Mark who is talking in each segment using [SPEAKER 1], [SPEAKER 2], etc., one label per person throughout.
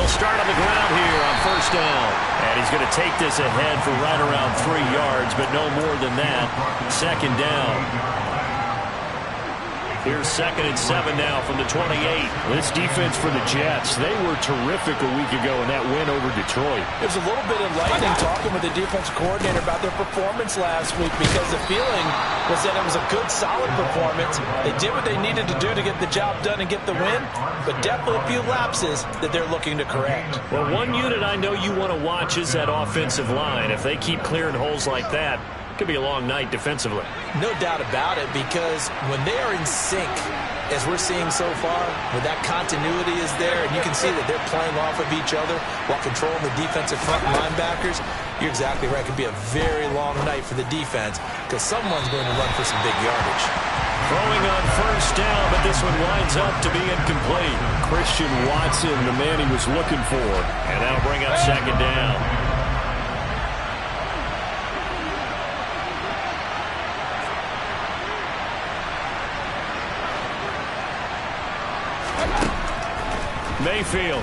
[SPEAKER 1] They'll start on the ground here on first down. And he's going to take this ahead for right around 3 yards, but no more than that. Second down. Here's 2nd and 7 now from the 28.
[SPEAKER 2] This defense for the Jets, they were terrific a week ago in that win over Detroit.
[SPEAKER 3] It was a little bit enlightening talking with the defensive coordinator about their performance last week, because the feeling was that it was a good, solid performance. They did what they needed to do to get the job done and get the win, but definitely a few lapses that they're looking to correct.
[SPEAKER 1] Well, one unit I know you want to watch is that offensive line. If they keep clearing holes like that, could be a long night defensively.
[SPEAKER 3] No doubt about it, because when they are in sync, as we're seeing so far, when that continuity is there, and you can see that they're playing off of each other while controlling the defensive front linebackers, you're exactly right. It could be a very long night for the defense, because someone's going to run for some big yardage.
[SPEAKER 1] Throwing on first down, but this one winds up to be incomplete.
[SPEAKER 2] Christian Watson, the man he was looking for.
[SPEAKER 1] And that'll bring up second down. Mayfield.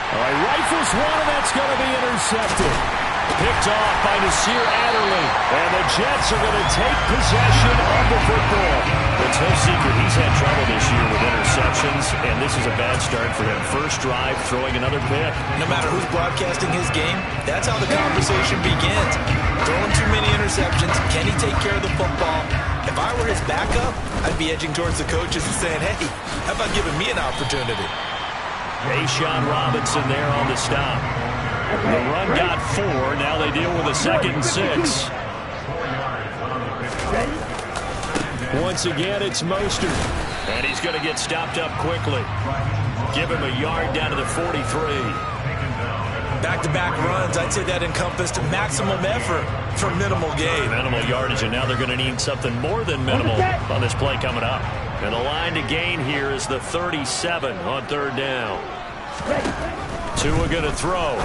[SPEAKER 2] All right, rifles one, and that's going to be intercepted.
[SPEAKER 1] Picked off by Nasir Adderley. And the Jets are going to take possession of the football. It's no secret he's had trouble this year with interceptions, and this is a bad start for him. First drive, throwing another pick.
[SPEAKER 3] No matter who's broadcasting his game, that's how the conversation begins. Throwing too many interceptions. Can he take care of the football? If I were his backup, I'd be edging towards the coaches and saying, hey, how about giving me an opportunity?
[SPEAKER 1] A'Shawn Robinson there on the stop. The run got 4. Now they deal with a 2nd and 6.
[SPEAKER 2] Once again, it's Mostert.
[SPEAKER 1] And he's going to get stopped up quickly. Give him a yard down to the 43.
[SPEAKER 3] Back-to-back runs, I'd say that encompassed maximum effort for minimal gain.
[SPEAKER 1] Minimal yardage, and now they're going to need something more than minimal on this play coming up. And the line to gain here is the 37 on third down. Tua going to throw.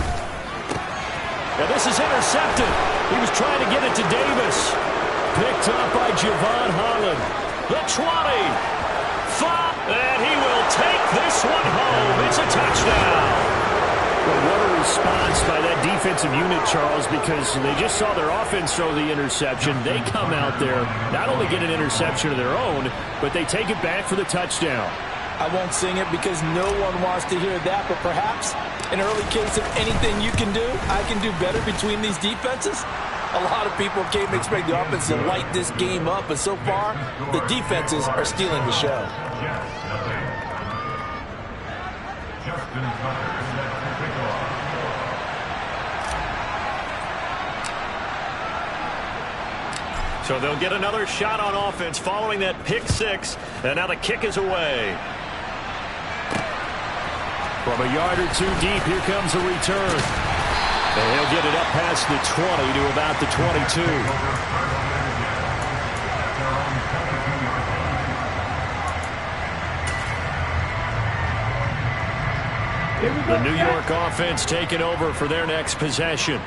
[SPEAKER 1] Now this is intercepted. He was trying to get it to Davis. Picked up by Javon Holland. The 20. 5. And he will take this one home. It's a touchdown.
[SPEAKER 2] Well, what a response by that defensive unit, Charles, because they just saw their offense throw the interception. They come out there, not only get an interception of their own, but they take it back for the touchdown.
[SPEAKER 3] I won't sing it because no one wants to hear that, but perhaps an early case of anything you can do, I can do better between these defenses. A lot of people came to expect the offense to light this game up, but so far, the defenses are stealing the show.
[SPEAKER 1] So they'll get another shot on offense following that pick 6. And now the kick is away.
[SPEAKER 2] From a yard or two deep, here comes a return.
[SPEAKER 1] And he'll get it up past the 20 to about the 22. The New York offense taking over for their next possession.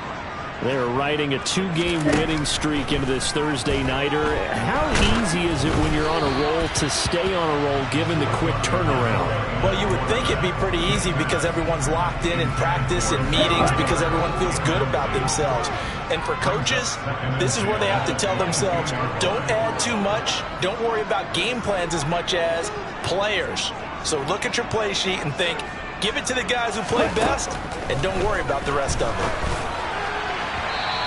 [SPEAKER 2] They're riding a 2-game winning streak into this Thursday nighter. How easy is it when you're on a roll to stay on a roll given the quick turnaround?
[SPEAKER 3] Well, you would think it'd be pretty easy because everyone's locked in practice and meetings because everyone feels good about themselves. And for coaches, this is where they have to tell themselves, don't add too much. Don't worry about game plans as much as players. So look at your play sheet and think, give it to the guys who play best and don't worry about the rest of it.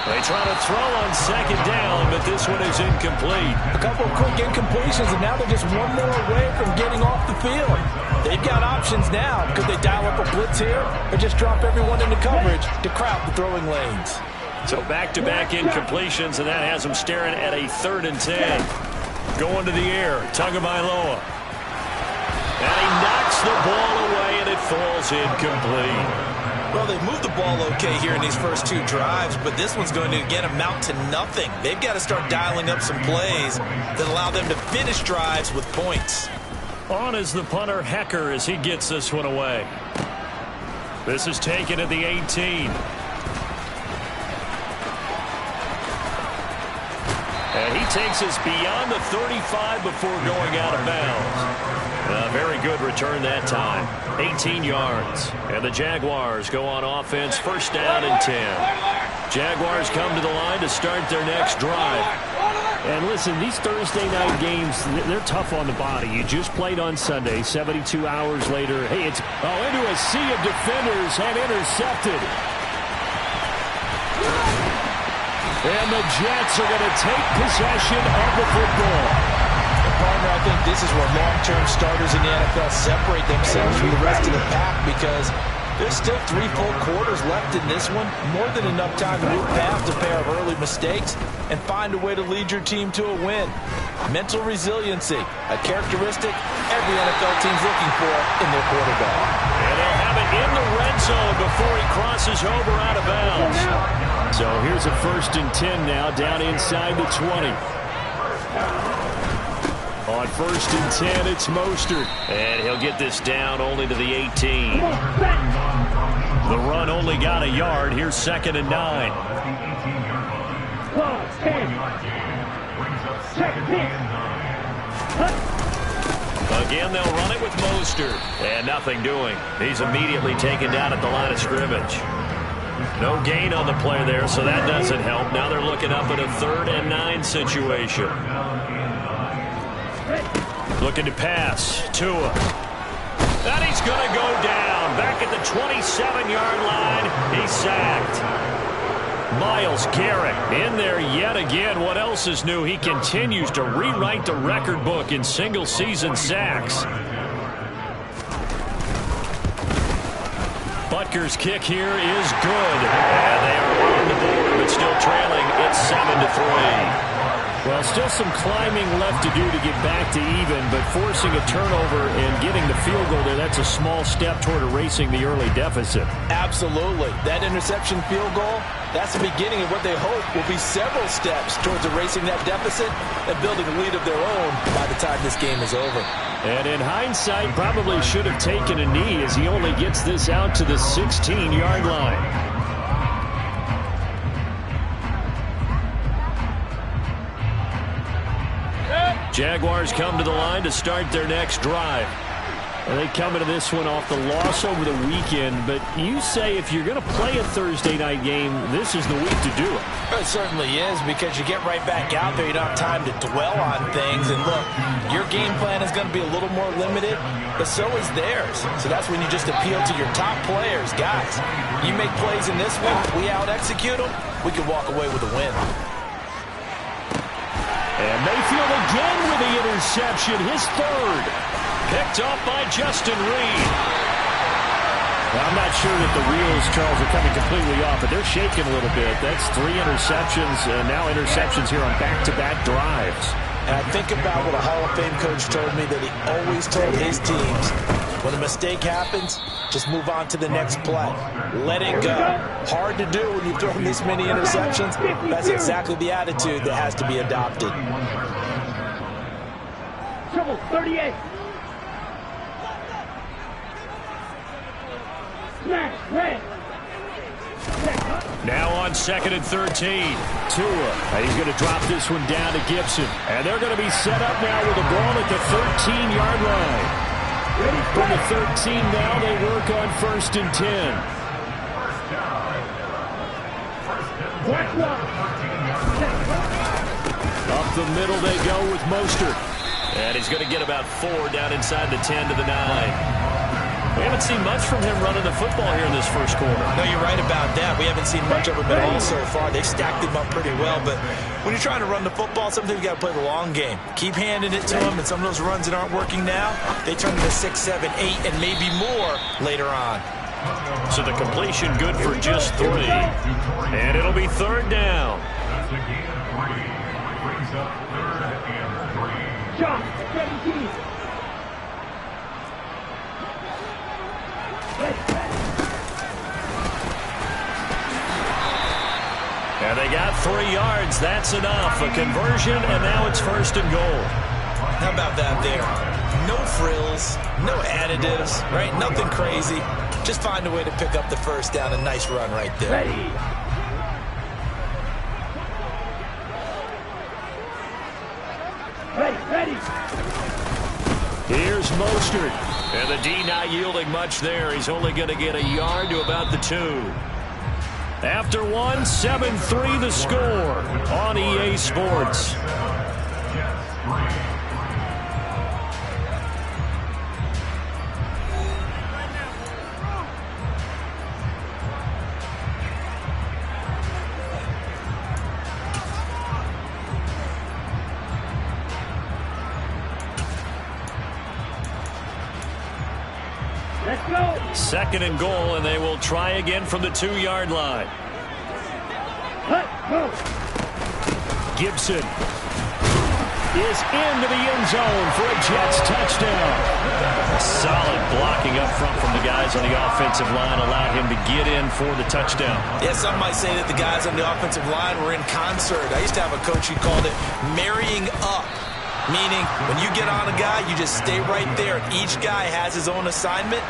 [SPEAKER 1] They try to throw on second down, but this one is incomplete.
[SPEAKER 3] A couple of quick incompletions, and now they're just one more away from getting off the field. They've got options now. Could they dial up a blitz here or just drop everyone into coverage to crowd the throwing lanes?
[SPEAKER 1] So back-to-back incompletions, and that has them staring at a 3rd and 10. Going to the air, Tagovailoa. And he knocks the ball away, and it falls incomplete.
[SPEAKER 3] Well, they've moved the ball okay here in these first 2 drives, but this one's going to, again, amount to nothing. They've got to start dialing up some plays that allow them to finish drives with points.
[SPEAKER 1] On is the punter, Hecker, as he gets this one away. This is taken at the 18.
[SPEAKER 2] And he takes us beyond the 35 before going out of bounds. Very good return that time. 18 yards. And the Jaguars go on offense, first down and 10. Jaguars come to the line to start their next drive.
[SPEAKER 4] And listen, these Thursday night games, they're tough on the body. You just played on Sunday, 72 hours later. Hey, it's into a sea of defenders and intercepted. And the Jets are going to take possession of the football.
[SPEAKER 3] And partner, I think this is where long-term starters in the NFL separate themselves from the rest of the pack, because there's still 3 full quarters left in this one. More than enough time to move past a pair of early mistakes and find a way to lead your team to a win. Mental resiliency, a characteristic every NFL team's looking for in their quarterback.
[SPEAKER 2] And they'll have it in the red zone before he crosses over out of bounds. So here's a first and 10 now, down inside the 20. On first and 10, it's Mostert.
[SPEAKER 1] And he'll get this down only to the 18.
[SPEAKER 2] The run only got a yard. Here's second and 9.
[SPEAKER 1] Again, they'll run it with Mostert. And nothing doing. He's immediately taken down at the line of scrimmage. No gain on the play there, so that doesn't help. Now they're looking up at a 3rd and 9 situation.
[SPEAKER 2] Looking to pass. Tua. And he's going to go down. Back at the 27-yard line. He's sacked. Myles Garrett in there yet again. What else is new? He continues to rewrite the record book in single-season sacks. Butker's kick here is good.
[SPEAKER 1] And they are on the board, but still trailing. It's 7-3.
[SPEAKER 4] Well, still some climbing left to do to get back to even, but forcing a turnover and getting the field goal there, that's a small step toward erasing the early deficit.
[SPEAKER 3] Absolutely. That interception field goal, that's the beginning of what they hope will be several steps towards erasing that deficit and building a lead of their own by the time this game is over.
[SPEAKER 4] And in hindsight, probably should have taken a knee as he only gets this out to the 16-yard line.
[SPEAKER 2] Jaguars come to the line to start their next drive. And they come into this one off the loss over the weekend. But you say if you're going to play a Thursday night game, this is the week to do it.
[SPEAKER 3] It certainly is, because you get right back out there. You don't have time to dwell on things. And look, your game plan is going to be a little more limited, but so is theirs. So that's when you just appeal to your top players. Guys, you make plays in this one, we out-execute them, we can walk away with a win.
[SPEAKER 2] And Mayfield again with the interception, his 3rd. Picked off by Justin Reed.
[SPEAKER 4] Well, I'm not sure that the wheels, Charles, are coming completely off, but they're shaking a little bit. That's 3 interceptions, now interceptions here on back-to-back drives.
[SPEAKER 3] And I think about what a Hall of Fame coach told me that he always told his teams, when a mistake happens, just move on to the next play. Let it go. Hard to do when you've thrown this many interceptions. That's exactly the attitude that has to be adopted.
[SPEAKER 5] Trouble 38. Smash, red.
[SPEAKER 2] Now on 2nd and 13. Tua. And he's going to drop this one down to Gibson. And they're going to be set up now with the ball at the 13-yard line. From the 13 now, they work on 1st and 10. Up the middle they go with Mostert.
[SPEAKER 1] And he's going to get about 4 down inside the 10 to the 9. We haven't seen much from him running the football here in this first quarter.
[SPEAKER 3] No, you're right about that. We haven't seen much of him at all so far. They've stacked him up pretty well, but when you're trying to run the football, sometimes you got to play the long game. Keep handing it to him, and some of those runs that aren't working now, they turn into 6, 7, 8, and maybe more later on.
[SPEAKER 1] So the completion good for just 3.
[SPEAKER 2] And it'll be 3rd down.
[SPEAKER 5] Shot, 17.
[SPEAKER 2] And they got 3 yards. That's enough. A conversion, and now it's 1st and goal.
[SPEAKER 3] How about that there? No frills, no additives, right? Nothing crazy. Just find a way to pick up the first down. A nice run right there.
[SPEAKER 5] Ready.
[SPEAKER 2] Here's Mostert.
[SPEAKER 1] And the D not yielding much there. He's only going to get a yard to about the 2.
[SPEAKER 2] After one, 7-3 the score on EA Sports.
[SPEAKER 5] Let's go.
[SPEAKER 1] 2nd and goal, and they will try again from the 2-yard line.
[SPEAKER 5] Cut. Go.
[SPEAKER 2] Gibson is into the end zone for a Jets touchdown.
[SPEAKER 1] Solid blocking up front from the guys on the offensive line allowed him to get in for the touchdown.
[SPEAKER 3] Yeah, some might say that the guys on the offensive line were in concert. I used to have a coach who called it marrying up, meaning when you get on a guy, you just stay right there. Each guy has his own assignment.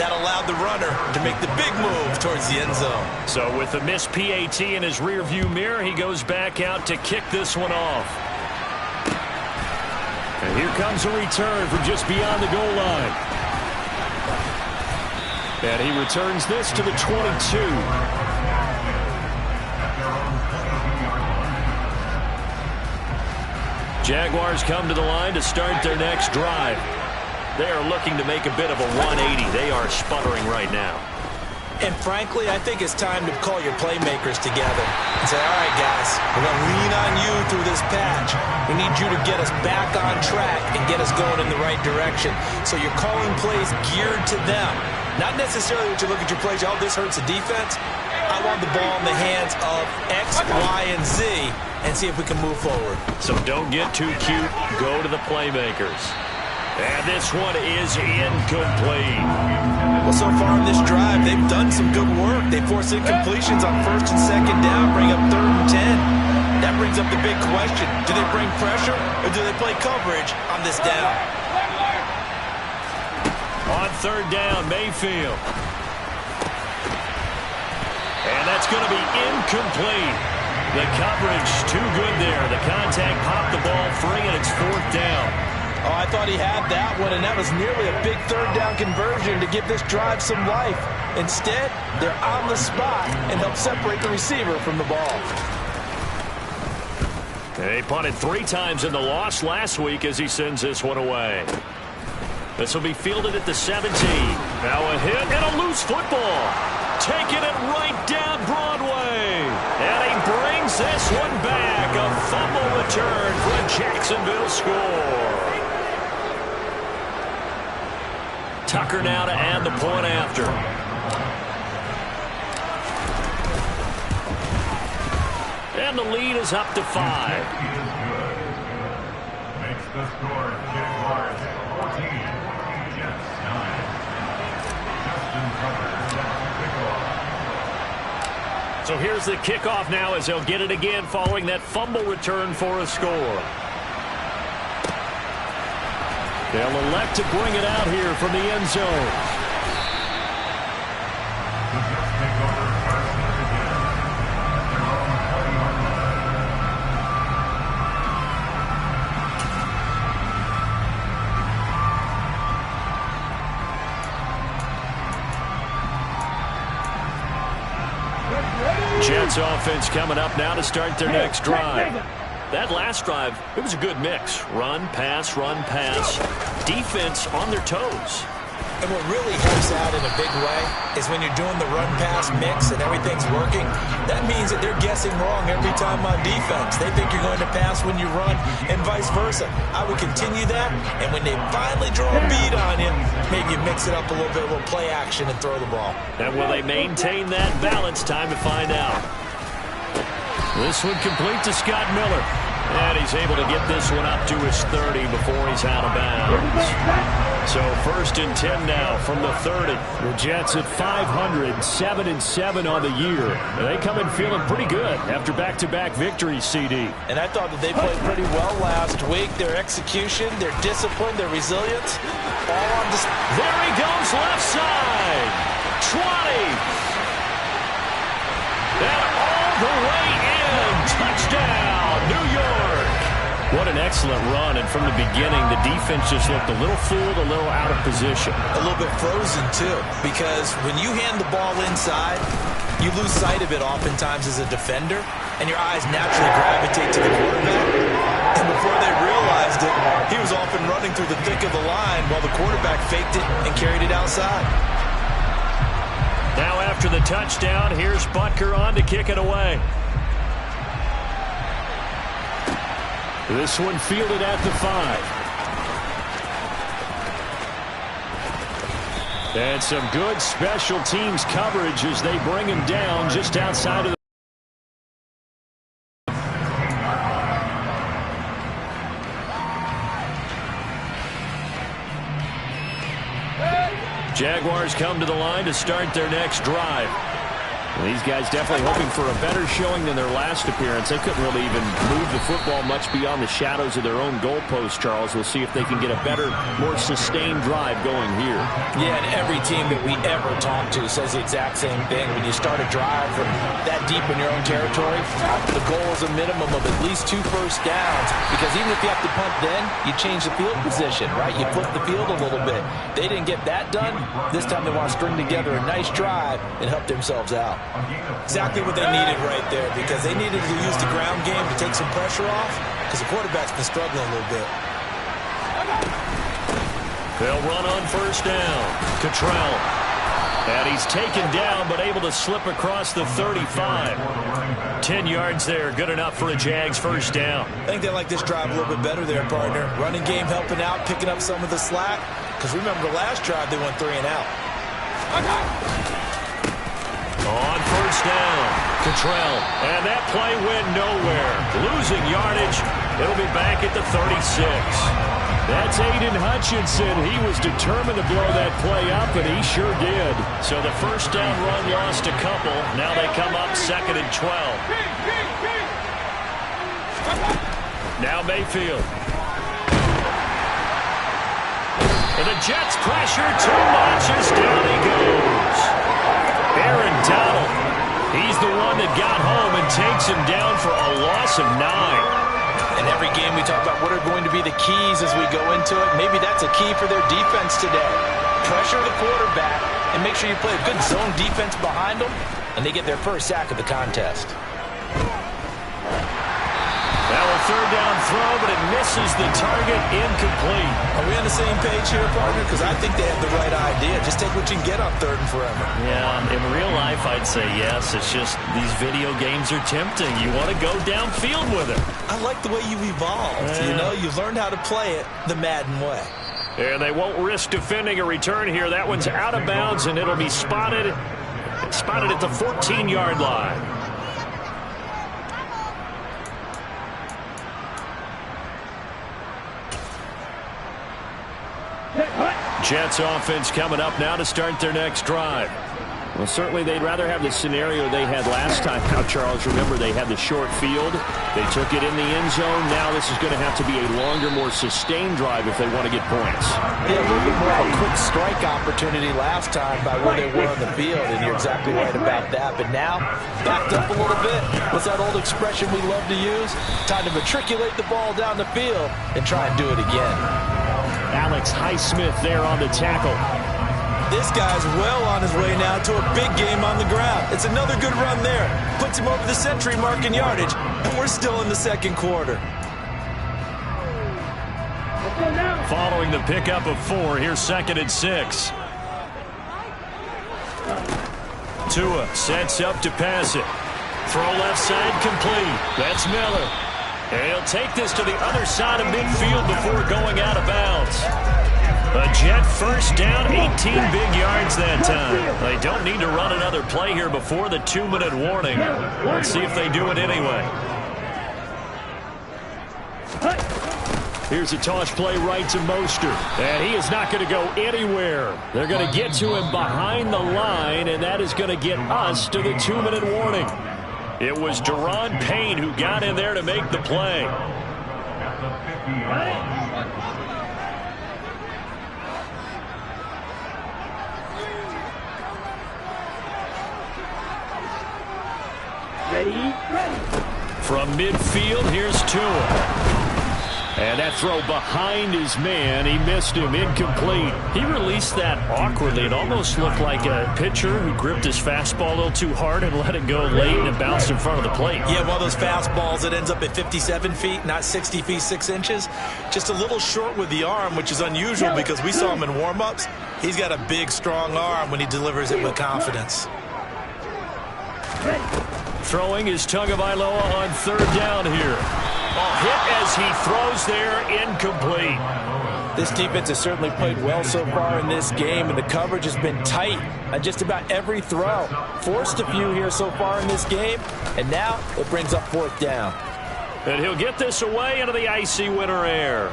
[SPEAKER 3] That allowed the runner to make the big move towards the end zone.
[SPEAKER 1] So with the missed PAT in his rearview mirror, he goes back out to kick this one off.
[SPEAKER 2] And here comes a return from just beyond the goal line. And he returns this to the 22.
[SPEAKER 1] Jaguars come to the line to start their next drive. They are looking to make a bit of a 180. They are sputtering right now.
[SPEAKER 3] And frankly, I think it's time to call your playmakers together and say, all right, guys, we're going to lean on you through this patch. We need you to get us back on track and get us going in the right direction. So you're calling plays geared to them. Not necessarily that you look at your plays, oh, this hurts the defense. I want the ball in the hands of X, Y, and Z and see if we can move forward.
[SPEAKER 1] So don't get too cute. Go to the playmakers. And this one is incomplete.
[SPEAKER 3] Well, so far in this drive, they've done some good work. They force incompletions on 1st and 2nd down, bring up 3rd and 10. That brings up the big question. Do they bring pressure or do they play coverage on this down?
[SPEAKER 1] On 3rd down, Mayfield. And that's going to be incomplete. The coverage too good there. The contact popped the ball free, and it's 4th down.
[SPEAKER 3] Oh, I thought he had that one, and that was nearly a big 3rd down conversion to give this drive some life. Instead, they're on the spot and help separate the receiver from the ball.
[SPEAKER 1] They punted 3 times in the loss last week as he sends this one away. This will be fielded at the 17. Now a hit and a loose football. Taking it right down Broadway. And he brings this one back. A fumble return for a Jacksonville score. Tucker now to add the point after. And the lead is up to 5.
[SPEAKER 6] Makes the score Jaguars 14, Jets 9. Justin Tucker, kickoff.
[SPEAKER 1] So here's the kickoff now as they'll get it again following that fumble return for a score.
[SPEAKER 2] They'll elect to bring it out here from the end zone.
[SPEAKER 1] Jets offense coming up now to start their next drive. That last drive, it was a good mix. Run, pass, defense on their toes.
[SPEAKER 3] And what really helps out in a big way is when you're doing the run-pass mix and everything's working, that means that they're guessing wrong every time on defense. They think you're going to pass when you run and vice versa. I would continue that, and when they finally draw a bead on you, maybe you mix it up a little bit, a little play action and throw the ball.
[SPEAKER 1] And will they maintain that balance? Time to find out. This one complete to Scott Miller. And he's able to get this one up to his 30 before he's out of bounds. So 1st and 10 now from the 30.
[SPEAKER 2] The Jets at 500, 7-7 on the year. And they come in feeling pretty good after back-to-back victories, CD.
[SPEAKER 3] And I thought that they played pretty well last week. Their execution, their discipline, their resilience, all on display.
[SPEAKER 1] There he goes, left side. 20. And all the way in. Touchdown, New York.
[SPEAKER 2] What an excellent run, and from the beginning, the defense just looked a little fooled, a little out of position.
[SPEAKER 3] A little bit frozen, too, because when you hand the ball inside, you lose sight of it oftentimes as a defender, and your eyes naturally gravitate to the quarterback. And before they realized it, he was off and running through the thick of the line while the quarterback faked it and carried it outside.
[SPEAKER 1] Now after the touchdown, here's Butker on to kick it away.
[SPEAKER 2] This one fielded at the 5. And some good special teams coverage as they bring him down just outside of the...
[SPEAKER 1] Jaguars come to the line to start their next drive.
[SPEAKER 2] Well, these guys definitely hoping for a better showing than their last appearance. They couldn't really even move the football much beyond the shadows of their own goalpost, Charles. We'll see if they can get a better, more sustained drive going here.
[SPEAKER 3] Yeah, and every team that we ever talk to says the exact same thing. When you start a drive from that deep in your own territory, the goal is a minimum of at least 2 first downs, because even if you have to punt then, you change the field position, right? You flip the field a little bit. They didn't get that done. This time they want to string together a nice drive and help themselves out.
[SPEAKER 6] Exactly what they needed right there, because they needed to use the ground game to take some pressure off, because the quarterback's been struggling a little bit.
[SPEAKER 1] They'll run on first down. Cottrell. And he's taken down, but able to slip across the 35. 10 yards there, good enough for a Jags first down.
[SPEAKER 3] I think they like this drive a little bit better there, partner. Running game helping out, picking up some of the slack, because remember the last drive they went 3 and out.
[SPEAKER 1] On first down, Cottrell. And that play went nowhere. Losing yardage. It'll be back at the 36.
[SPEAKER 2] That's Aiden Hutchinson. He was determined to blow that play up, and he sure did.
[SPEAKER 1] So the first down run lost a couple. Now they come up 2nd and 12. Now Mayfield. And the Jets pressure too much as down he goes. Aaron Donald, he's the one that got home and takes him down for a loss of 9.
[SPEAKER 3] In every game we talk about what are going to be the keys as we go into it. Maybe that's a key for their defense today. Pressure the quarterback and make sure you play a good zone defense behind them, and they get their first sack of the contest.
[SPEAKER 1] Now a third down throw, but it misses the target, incomplete.
[SPEAKER 3] Are we on the same page here, partner? Because I think they have the right idea. Just take what you can get on 3rd and forever.
[SPEAKER 1] Yeah, in real life, I'd say yes. It's just these video games are tempting. You want to go downfield with it.
[SPEAKER 3] I like the way you've evolved. You know, you've learned how to play it the Madden way.
[SPEAKER 1] And they won't risk defending a return here. That one's out of bounds, and it'll be spotted at the 14-yard line. Jets offense coming up now to start their next drive.
[SPEAKER 2] Well, certainly they'd rather have the scenario they had last time. Now, Charles, remember they had the short field. They took it in the end zone. Now this is going to have to be a longer, more sustained drive if they want to get points.
[SPEAKER 3] Yeah, a little bit more of a quick strike opportunity last time by where they were on the field, and you're exactly right about that. But now, backed up a little bit. What's that old expression we love to use? Time to matriculate the ball down the field and try and do it again.
[SPEAKER 2] Alex Highsmith there on the tackle.
[SPEAKER 3] This guy's well on his way now to a big game on the ground. It's another good run there. Puts him over the century mark in yardage, and we're still in the 2nd quarter.
[SPEAKER 1] Following the pickup of 4, here's 2nd and 6. Tua sets up to pass it. Throw left side complete. That's Miller. And he'll take this to the other side of midfield before going out of bounds. A Jet first down, 18 big yards that time. They don't need to run another play here before the 2-minute warning. Let's see if they do it anyway.
[SPEAKER 2] Here's a toss play right to Mostert. And he is not going to go anywhere. They're going to get to him behind the line, and that is going to get us to the 2-minute warning. It was Daron Payne who got in there to make the play.
[SPEAKER 5] Ready?
[SPEAKER 1] From midfield, here's Tua.
[SPEAKER 2] And that throw behind his man, he missed him, incomplete.
[SPEAKER 1] He released that awkwardly. It almost looked like a pitcher who gripped his fastball a little too hard and let it go late and it bounced in front of the plate.
[SPEAKER 3] Yeah, one of those fastballs that ends up at 57 feet, not 60 feet, 6 inches. Just a little short with the arm, which is unusual because we saw him in warm-ups. He's got a big, strong arm when he delivers it with confidence.
[SPEAKER 1] Throwing is Tagovailoa on third down here. Hit as he throws there, incomplete.
[SPEAKER 3] This defense has certainly played well so far in this game, and the coverage has been tight on just about every throw. Forced a few here so far in this game, and now it brings up fourth down.
[SPEAKER 1] And he'll get this away into the icy winter air.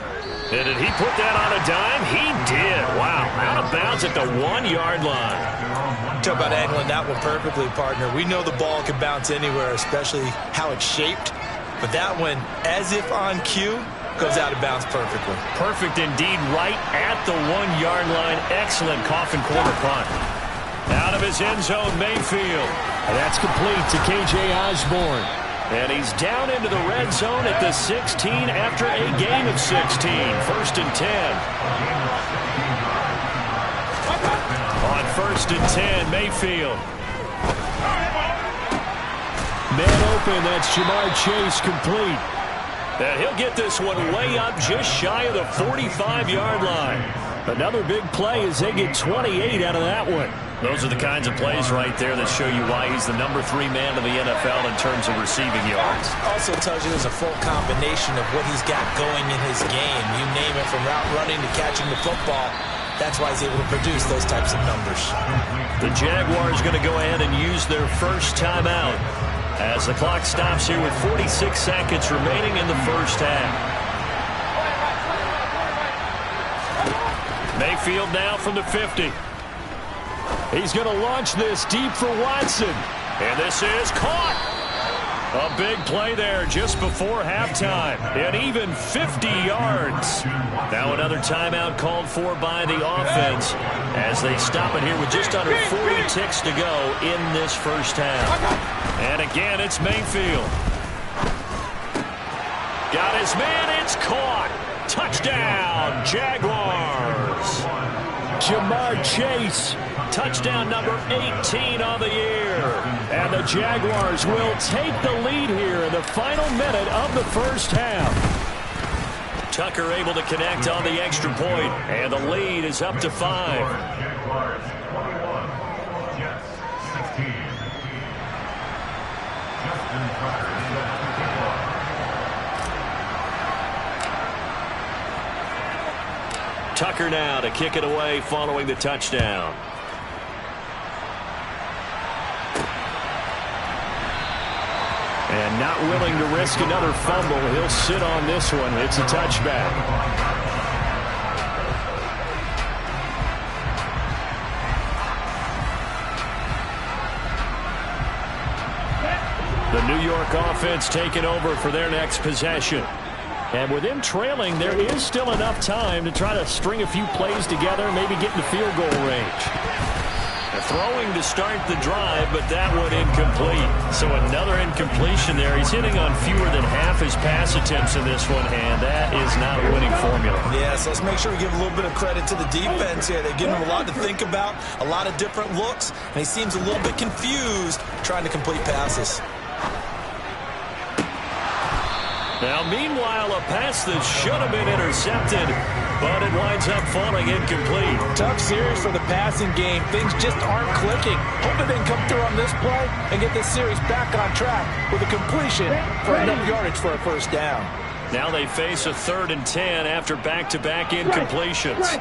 [SPEAKER 1] And did he put that on a dime? He did. Wow, out of bounds at the 1-yard line.
[SPEAKER 3] Talk about angling that one perfectly, partner. We know the ball can bounce anywhere, especially how it's shaped. But that one, as if on cue, goes out of bounds perfectly.
[SPEAKER 1] Perfect indeed, right at the 1-yard line. Excellent coffin corner punt. Out of his end zone, Mayfield.
[SPEAKER 2] And that's complete to K.J. Osborne.
[SPEAKER 1] And he's down into the red zone at the 16 after a gain of 16. First and 10. On first and 10, Mayfield.
[SPEAKER 2] Man open, that's Jamar Chase, complete.
[SPEAKER 1] And he'll get this one way up just shy of the 45-yard line.
[SPEAKER 2] Another big play as they get 28 out of that one.
[SPEAKER 1] Those are the kinds of plays right there that show you why he's the number 3 man in the NFL in terms of receiving yards.
[SPEAKER 3] Also tells you there's a full combination of what he's got going in his game. You name it, from route running to catching the football. That's why he's able to produce those types of numbers.
[SPEAKER 1] The Jaguars going to go ahead and use their first timeout as the clock stops here with 46 seconds remaining in the first half. Mayfield now from the 50.
[SPEAKER 2] He's going to launch this deep for Watson.
[SPEAKER 1] And this is caught. A big play there just before halftime. And even 50 yards. Now another timeout called for by the offense as they stop it here with just under 40 ticks to go in this first half. And again, it's Mayfield. Got his man. It's caught. Touchdown, Jaguars.
[SPEAKER 2] Jamar Chase.
[SPEAKER 1] Touchdown number 18 on the year.
[SPEAKER 2] And the Jaguars will take the lead here in the final minute of the first half.
[SPEAKER 1] Tucker able to connect on the extra point, and the lead is up to 5. Tucker now to kick it away following the touchdown.
[SPEAKER 2] And not willing to risk another fumble. He'll sit on this one. It's a touchback.
[SPEAKER 1] The New York offense taking over for their next possession.
[SPEAKER 2] And with them trailing, there is still enough time to try to string a few plays together, maybe get in the field goal range.
[SPEAKER 1] Throwing to start the drive, but that one incomplete. So another incompletion there. He's hitting on fewer than half his pass attempts in this one, and that is not a winning formula.
[SPEAKER 3] Yeah, so let's make sure we give a little bit of credit to the defense here. They've given him a lot to think about, a lot of different looks, and he seems a little bit confused trying to complete passes.
[SPEAKER 1] Now, meanwhile, a pass that should have been intercepted, but it winds up falling incomplete.
[SPEAKER 3] Tough series for the passing game. Things just aren't clicking. Hoping they can come through on this play and get this series back on track with a completion for enough yardage for a first down.
[SPEAKER 1] Now they face a 3rd and 10 after back-to-back incompletions.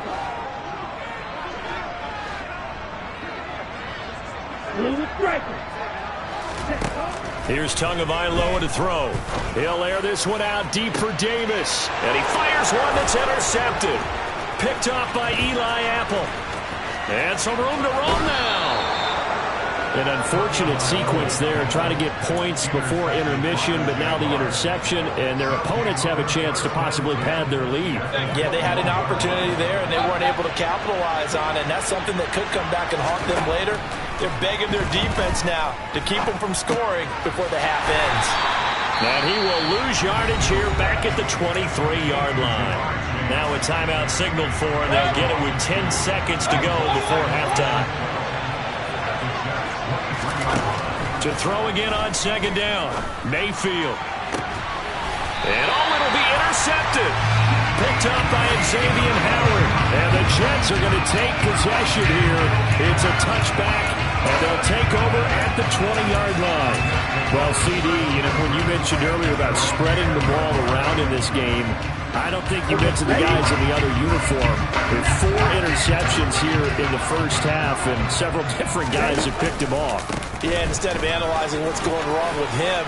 [SPEAKER 1] Here's Tagovailoa to throw. He'll air this one out deep for Davis. And he fires one that's intercepted. Picked off by Eli Apple. And some room to roam now.
[SPEAKER 2] An unfortunate sequence there, trying to get points before intermission, but now the interception, and their opponents have a chance to possibly pad their lead.
[SPEAKER 3] Yeah, they had an opportunity there, and they weren't able to capitalize on it, and that's something that could come back and haunt them later. They're begging their defense now to keep them from scoring before the half ends.
[SPEAKER 1] And he will lose yardage here back at the 23-yard line. Now a timeout signaled for, and they'll get it with 10 seconds to go before halftime. To throw again on second down, Mayfield. And it'll be intercepted. Picked up by Xavier Howard. And the Jets are going to take possession here. It's a touchback, and they'll take over at the 20-yard line. Well, CD, when you mentioned earlier about spreading the ball around in this game, I don't think you mentioned the guys in the other uniform. There are 4 interceptions here in the first half, and several different guys have picked him off.
[SPEAKER 3] Yeah, instead of analyzing what's going wrong with him,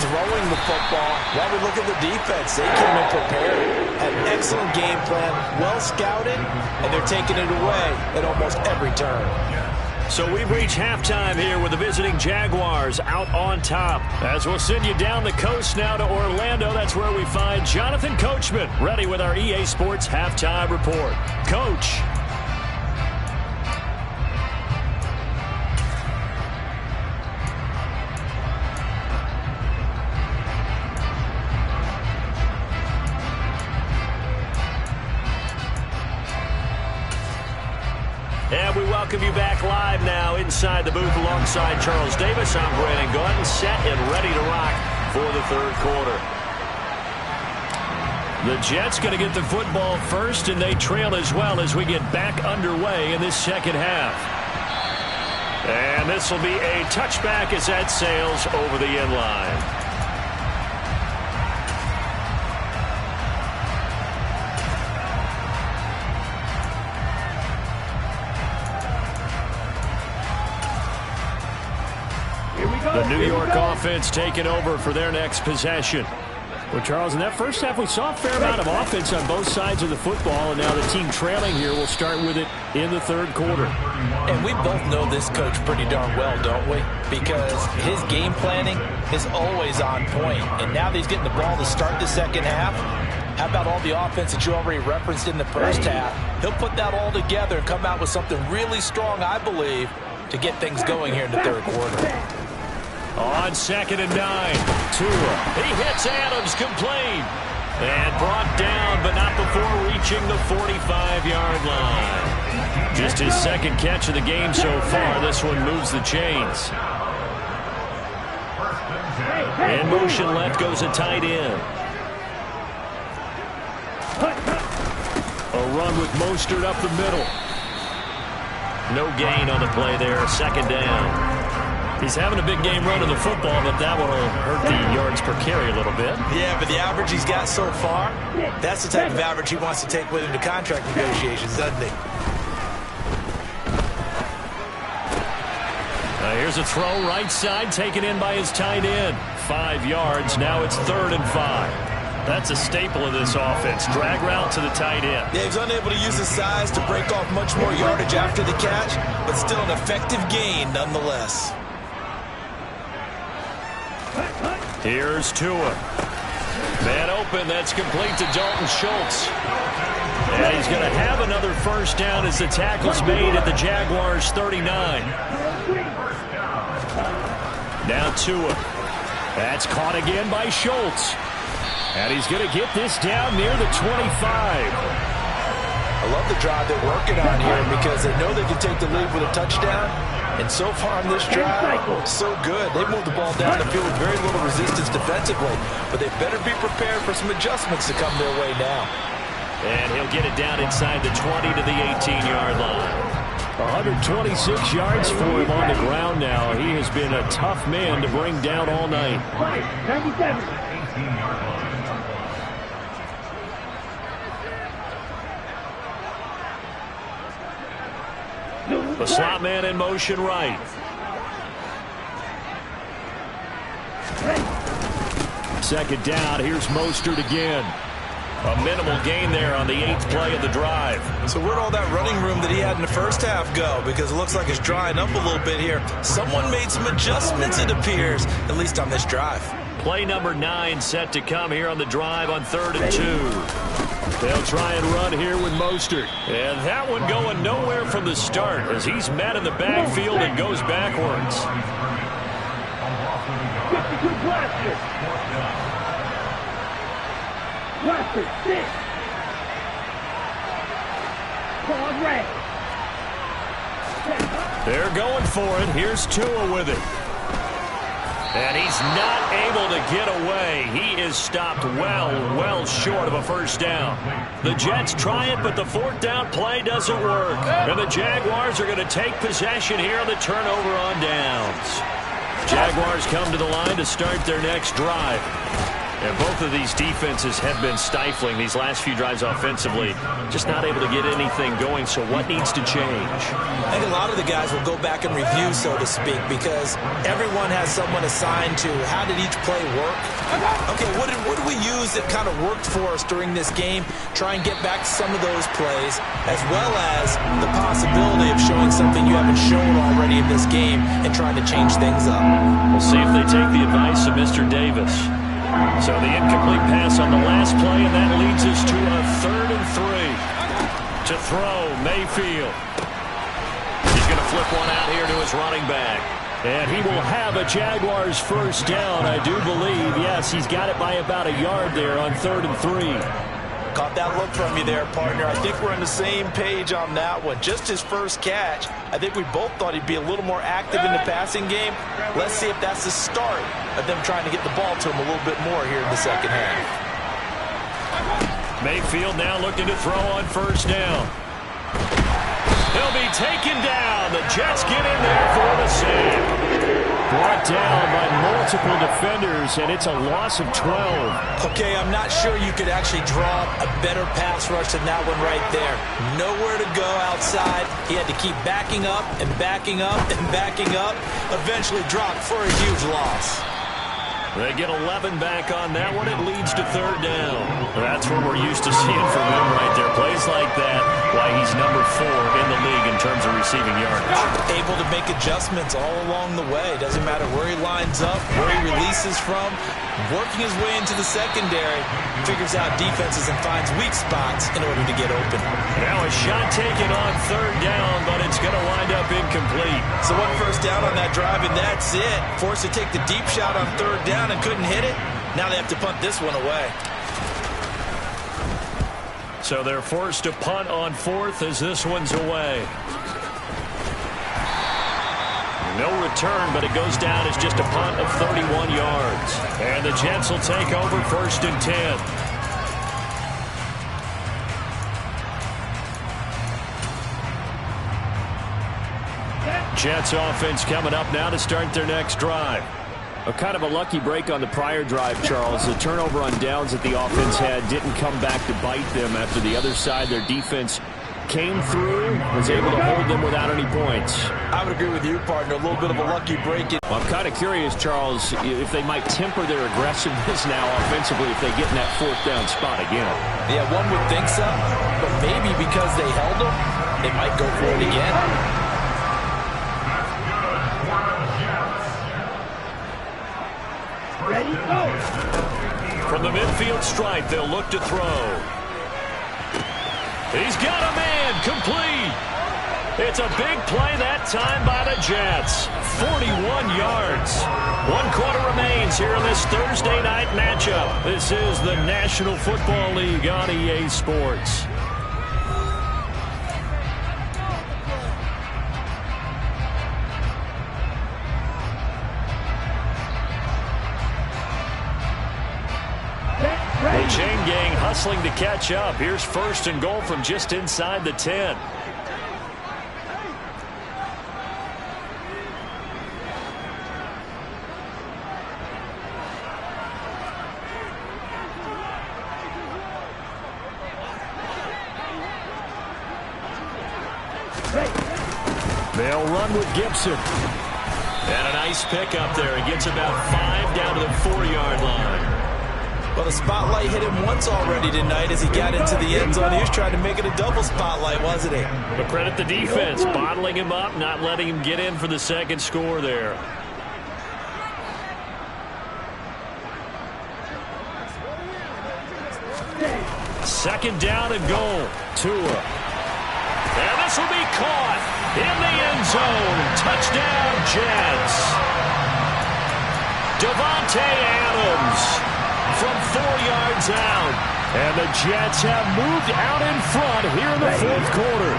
[SPEAKER 3] throwing the football, while we look at the defense, they came in prepared, had an excellent game plan, well scouted, and they're taking it away at almost every turn.
[SPEAKER 1] So we've reached halftime here with the visiting Jaguars out on top. As we'll send you down the coast now to Orlando, that's where we find Jonathan Coachman, ready with our EA Sports Halftime Report. Coach. And we welcome you back live now inside the booth alongside Charles Davis. I'm Brandon Gordon, set and ready to rock for the third quarter. The Jets going to get the football first, and they trail as well as we get back underway in this second half. And this will be a touchback as that sails over the end line. The New York offense taking over for their next possession.
[SPEAKER 2] Well, Charles, in that first half, we saw a fair amount of offense on both sides of the football, and now the team trailing here will start with it in the third quarter.
[SPEAKER 3] And we both know this coach pretty darn well, don't we? Because his game planning is always on point. And now that he's getting the ball to start the second half, how about all the offense that you already referenced in the first half? He'll put that all together and come out with something really strong, I believe, to get things going here in the third quarter.
[SPEAKER 1] On 2nd and 9, Tua. He hits Adams complete. And brought down, but not before reaching the 45-yard line. Just his second catch of the game so far. This one moves the chains. In motion left goes a tight end.
[SPEAKER 2] A run with Mostert up the middle.
[SPEAKER 1] No gain on the play there. 2nd down. He's having a big game running the football, but that one will hurt the yards per carry a little bit.
[SPEAKER 3] Yeah, but the average he's got so far, that's the type of average he wants to take with him to contract negotiations, doesn't he?
[SPEAKER 1] Here's a throw right side taken in by his tight end. 5 yards. Now it's 3rd and 5. That's a staple of this offense. Drag route to the tight end.
[SPEAKER 3] Yeah, he's unable to use his size to break off much more yardage after the catch, but still an effective gain nonetheless.
[SPEAKER 1] Here's Tua. Man open. That's complete to Dalton Schultz. And he's going to have another first down as the tackle's made at the Jaguars' 39. Now Tua. That's caught again by Schultz. And he's going to get this down near the 25.
[SPEAKER 3] I love the drive they're working on here because they know they can take the lead with a touchdown. And so far on this drive, so good. They moved the ball down the field with very little resistance defensively. But they better be prepared for some adjustments to come their way now.
[SPEAKER 1] And he'll get it down inside the 20 to the 18-yard line.
[SPEAKER 2] 126 yards for him on the ground now. He has been a tough man to bring down all night.
[SPEAKER 5] 97.
[SPEAKER 1] The slot man in motion right.
[SPEAKER 2] Second down. Here's Mostert again.
[SPEAKER 1] A minimal gain there on the 8th play of the drive.
[SPEAKER 3] So where'd all that running room that he had in the first half go? Because it looks like it's drying up a little bit here. Someone made some adjustments, it appears, at least on this drive.
[SPEAKER 1] Play number 9 set to come here on the drive on 3rd and 2.
[SPEAKER 2] They'll try and run here with Mostert.
[SPEAKER 1] And that one going nowhere from the start as he's met in the backfield and goes backwards.
[SPEAKER 5] Western, 6. Pause red.
[SPEAKER 1] They're going for it. Here's Tua with it. And he's not able to get away. He is stopped well short of a first down. The Jets try it, but the fourth down play doesn't work. And the Jaguars are going to take possession here on the turnover on downs. Jaguars come to the line to start their next drive. And both of these defenses have been stifling these last few drives offensively. Just not able to get anything going, so what needs to change?
[SPEAKER 3] I think a lot of the guys will go back and review, so to speak, because everyone has someone assigned to how did each play work. Okay, what did we use that kind of worked for us during this game? Try and get back to some of those plays, as well as the possibility of showing something you haven't shown already in this game and trying to change things up.
[SPEAKER 1] We'll see if they take the advice of Mr. Davis. So the incomplete pass on the last play, and that leads us to a 3rd and 3. To throw, Mayfield. He's going to flip one out here to his running back.
[SPEAKER 2] And he will have a Jaguars first down, I do believe. Yes, he's got it by about a yard there on 3rd and 3.
[SPEAKER 3] Caught that look from you there, partner. I think we're on the same page on that one. Just his first catch. I think we both thought he'd be a little more active in the passing game. Let's see if that's the start of them trying to get the ball to him a little bit more here in the second half.
[SPEAKER 1] Mayfield now looking to throw on first down. He'll be taken down. The Jets get in there for the save.
[SPEAKER 2] Brought down by multiple defenders, and it's a loss of 12.
[SPEAKER 3] Okay, I'm not sure you could actually draw a better pass rush than that one right there. Nowhere to go outside. He had to keep backing up and backing up and backing up. Eventually dropped for a huge loss.
[SPEAKER 1] They get 11 back on that one. It leads to 3rd down. That's what we're used to seeing from him right there. Plays like that, why he's number 4 in the league in terms of receiving yardage.
[SPEAKER 3] Able to make adjustments all along the way. Doesn't matter where he lines up, where he releases from. Working his way into the secondary, figures out defenses and finds weak spots in order to get open.
[SPEAKER 1] Now a shot taken on 3rd down, but it's going to wind up incomplete.
[SPEAKER 3] So 1 first down on that drive, and that's it. Forced to take the deep shot on 3rd down and couldn't hit it. Now they have to punt this one away.
[SPEAKER 1] So they're forced to punt on 4th as this one's away. No return, but it goes down as just a punt of 31 yards. And the Jets will take over 1st and 10. Jets offense coming up now to start their next drive.
[SPEAKER 2] A kind of a lucky break on the prior drive, Charles. The turnover on downs that the offense had didn't come back to bite them after the other side. Their defense came through, was able to hold them without any points.
[SPEAKER 3] I would agree with you, partner. A little bit of a lucky break.
[SPEAKER 2] Well, I'm kind of curious, Charles, if they might temper their aggressiveness now offensively if they get in that 4th down spot again.
[SPEAKER 3] Yeah, one would think so, but maybe because they held them, they might go for it again.
[SPEAKER 5] Ready, go.
[SPEAKER 1] From the midfield stripe, they'll look to throw. He's got a man, complete. It's a big play that time by the Jets. 41 yards. 1 quarter remains here in this Thursday night matchup. This is the National Football League on EA Sports. The chain gang hustling to catch up. Here's 1st and goal from just inside the 10. They'll run with Gibson. And a nice pick up there. He gets about 5 down to the 4-yard line.
[SPEAKER 3] Well, the spotlight hit him once already tonight as he got into the end zone. He was trying to make it a double spotlight, wasn't he?
[SPEAKER 1] But credit the defense, bottling him up, not letting him get in for the second score there. Second down and goal. Tua. And this will be caught in the end zone. Touchdown, Jets. Davante Adams from 4 yards out.
[SPEAKER 2] And the Jets have moved out in front here in the fourth quarter.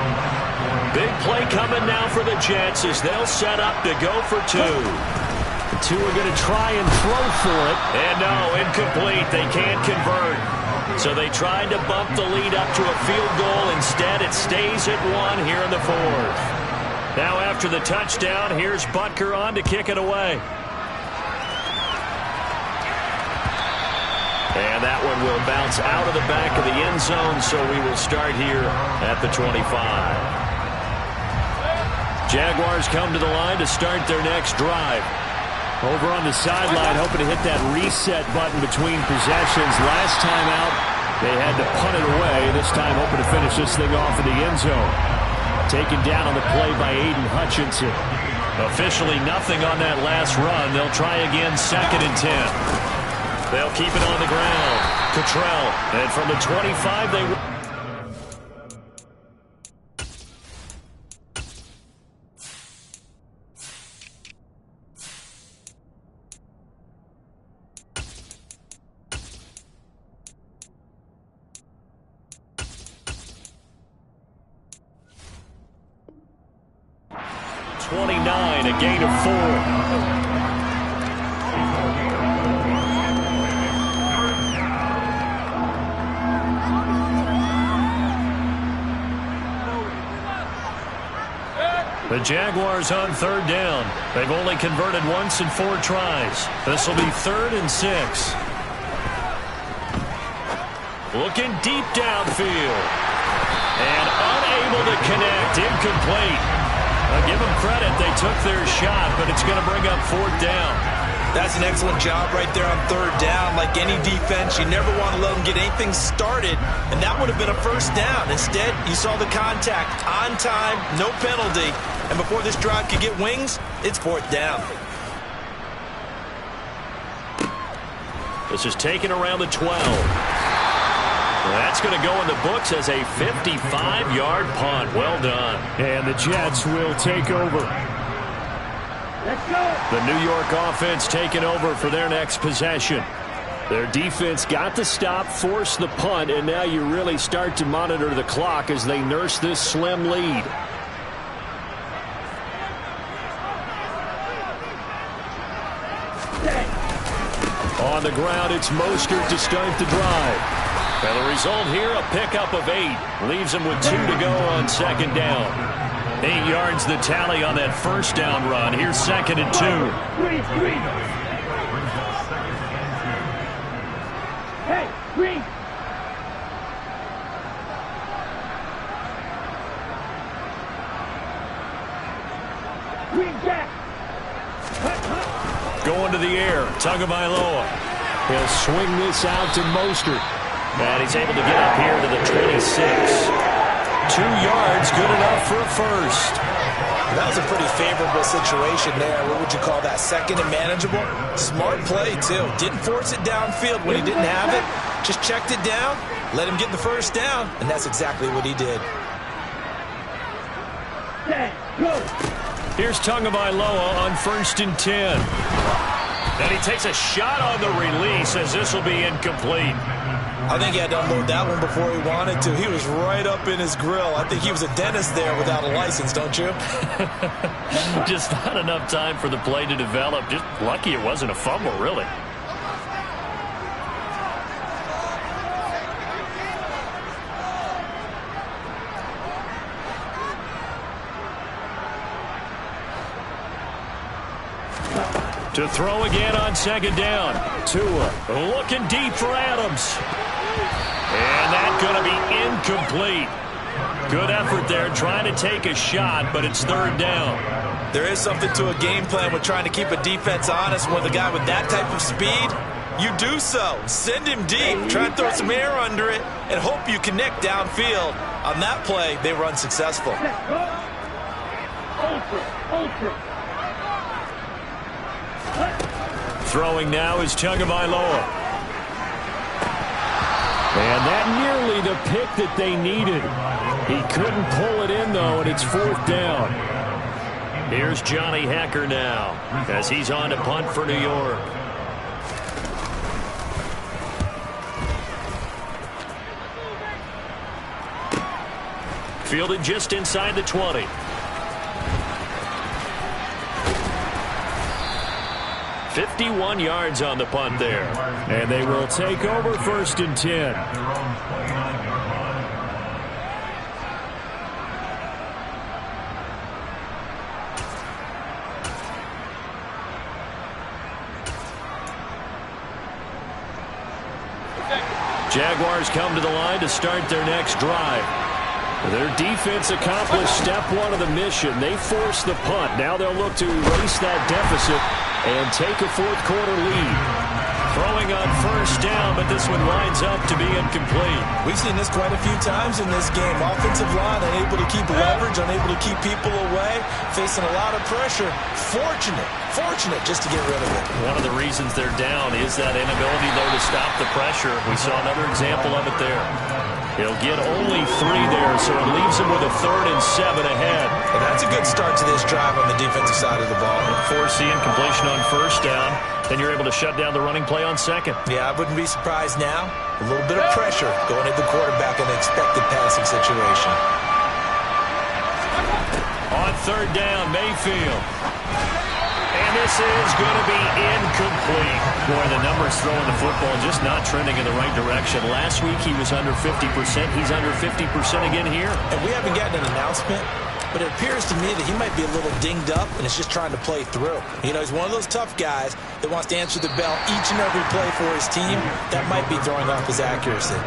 [SPEAKER 1] Big play coming now for the Jets as they'll set up to go for two.
[SPEAKER 2] The two are going to try and throw for it.
[SPEAKER 1] And no, incomplete. They can't convert. So they tried to bump the lead up to a field goal. Instead, it stays at 1 here in the fourth. Now after the touchdown, here's Butker on to kick it away. And that one will bounce out of the back of the end zone, so we will start here at the 25. Jaguars come to the line to start their next drive.
[SPEAKER 2] Over on the sideline, hoping to hit that reset button between possessions. Last time out, they had to punt it away. This time, hoping to finish this thing off in the end zone. Taken down on the play by Aiden Hutchinson.
[SPEAKER 1] Officially nothing on that last run. They'll try again, 2nd and 10. They'll keep it on the ground. Cottrell. And from the 25, they... 29, a gain of 4. The Jaguars on 3rd down. They've only converted once in 4 tries. This will be 3rd and 6. Looking deep downfield. And unable to connect. Incomplete. I'll give them credit. They took their shot, but it's going to bring up 4th down.
[SPEAKER 3] That's an excellent job right there on 3rd down. Like any defense, you never want to let them get anything started, and that would have been a 1st down. Instead, you saw the contact on time, no penalty, and before this drive could get wings, it's 4th down.
[SPEAKER 1] This is taken around the 12. That's going to go in the books as a 55-yard punt. Well done.
[SPEAKER 2] And the Jets will take over.
[SPEAKER 5] Let's go.
[SPEAKER 2] The New York offense taking over for their next possession. Their defense got the stop, forced the punt, and now you really start to monitor the clock as they nurse this slim lead. On the ground, it's Mostert to start the drive.
[SPEAKER 1] And the result here, a pickup of 8. Leaves them with 2 to go on 2nd down. 8 yards the tally on that 1st down run. Here's 2nd and 2.
[SPEAKER 5] Green. Hey, green. Green jack.
[SPEAKER 1] Going to the air. Tagovailoa.
[SPEAKER 2] He'll swing this out to Mostert.
[SPEAKER 1] And he's able to get up here to the 26. 2 yards, good enough for a 1st.
[SPEAKER 3] That was a pretty favorable situation there. What would you call that? 2nd and manageable? Smart play, too. Didn't force it downfield when he didn't have it. Just checked it down, let him get the 1st down, and that's exactly what he did.
[SPEAKER 1] Here's Tagovailoa on 1st and 10. And he takes a shot on the release as this will be incomplete.
[SPEAKER 3] I think he had to unload that one before he wanted to. He was right up in his grill. I think he was a dentist there without a license, don't you?
[SPEAKER 1] Just not enough time for the play to develop. Just lucky it wasn't a fumble, really. To throw again on 2nd down. Tua looking deep for Adams. And that's going to be incomplete. Good effort there trying to take a shot, but it's 3rd down.
[SPEAKER 3] There is something to a game plan with trying to keep a defense honest. With a guy with that type of speed, you do so. Send him deep. Try and throw some air under it and hope you connect downfield. On that play, they were unsuccessful.
[SPEAKER 1] Throwing now is Tagovailoa.
[SPEAKER 2] And that nearly the pick that they needed. He couldn't pull it in, though, and it's 4th down.
[SPEAKER 1] Here's Johnny Hacker now as he's on to punt for New York. Fielded just inside the 20. "51 yards on the punt there.
[SPEAKER 2] And they will take over 1st and 10.
[SPEAKER 1] Jaguars come to the line to start their next drive.
[SPEAKER 2] Their defense accomplished step 1 of the mission. They forced the punt. Now they'll look to erase that deficit and take a 4th quarter lead.
[SPEAKER 1] Throwing on 1st down, but this one lines up to be incomplete.
[SPEAKER 3] We've seen this quite a few times in this game. Offensive line unable to keep leverage, unable to keep people away, facing a lot of pressure. Fortunate just to get rid of it.
[SPEAKER 1] One of the reasons they're down is that inability, though, to stop the pressure. We saw another example of it there. He'll get only 3 there, so it leaves him with a 3rd and 7 ahead.
[SPEAKER 3] And that's a good start to this drive on the defensive side of the ball.
[SPEAKER 1] Force the incompletion on 1st down. Then you're able to shut down the running play on 2nd.
[SPEAKER 3] Yeah, I wouldn't be surprised now. A little bit of pressure going at the quarterback in an expected passing situation.
[SPEAKER 1] On 3rd down, Mayfield. And this is going to be incomplete. Boy, the numbers throwing the football just not trending in the right direction. Last week he was under 50%. He's under 50% again here.
[SPEAKER 3] And we haven't gotten an announcement, but it appears to me that he might be a little dinged up and is just trying to play through. You know, he's one of those tough guys that wants to answer the bell each and every play for his team. That might be throwing off his accuracy.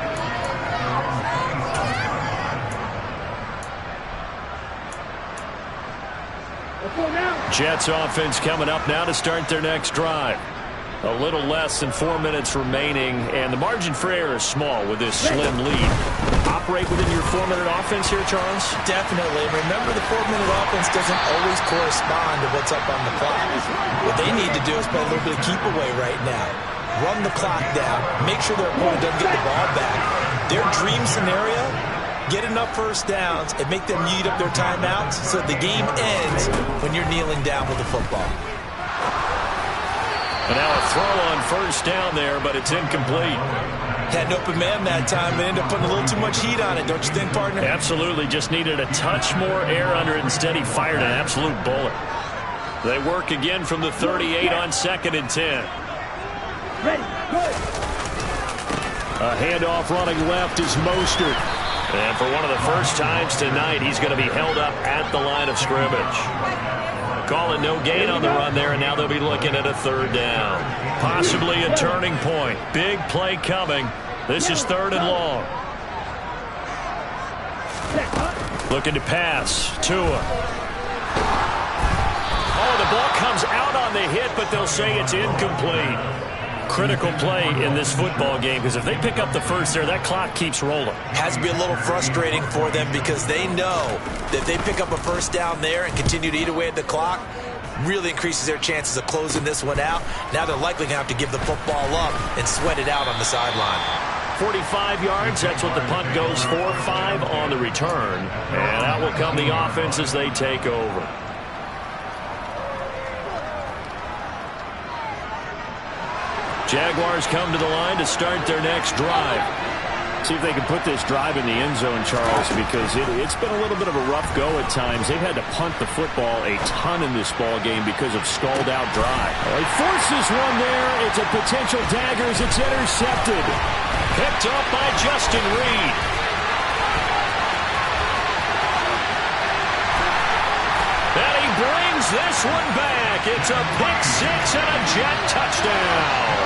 [SPEAKER 1] Jets offense coming up now to start their next drive. A little less than 4 minutes remaining, and the margin for error is small with this slim lead. Operate within your 4-minute offense here, Charles?
[SPEAKER 3] Definitely. Remember, the 4-minute offense doesn't always correspond to what's up on the clock. What they need to do is play a little bit of keep away right now. Run the clock down. Make sure their opponent doesn't get the ball back. Their dream scenario, get enough 1st downs and make them eat up their timeouts so the game ends when you're kneeling down with the football.
[SPEAKER 1] And now a throw on 1st down there, but it's incomplete.
[SPEAKER 3] Had an open man that time, but ended up putting a little too much heat on it, don't you think, partner?
[SPEAKER 1] Absolutely. Just needed a touch more air under it. Instead, he fired an absolute bullet. They work again from the 38 on 2nd and 10.
[SPEAKER 5] Ready, good.
[SPEAKER 2] A handoff running left is Mostert.
[SPEAKER 1] And for one of the first times tonight, he's going to be held up at the line of scrimmage. Calling no gain on the run there, and now they'll be looking at a 3rd down. Possibly a turning point. Big play coming. This is 3rd and long. Looking to pass. Tua. Oh, the ball comes out on the hit, but they'll say it's incomplete. Critical play in this football game, because if they pick up the 1st there, that clock keeps rolling.
[SPEAKER 3] Has to be a little frustrating for them because they know that if they pick up a 1st down there and continue to eat away at the clock, really increases their chances of closing this one out. Now they're likely going to have to give the football up and sweat it out on the sideline.
[SPEAKER 1] 45 yards, that's what the punt goes for. 5 on the return. And out will come the offense as they take over. Jaguars come to the line to start their next drive.
[SPEAKER 2] See if they can put this drive in the end zone, Charles, because it's been a little bit of a rough go at times. They've had to punt the football a ton in this ball game because of stalled-out drive. Well, he forces one there. It's a potential dagger as it's intercepted.
[SPEAKER 1] Picked up by Justin Reed. And he brings this one back. It's a pick 6 and a Jet touchdown.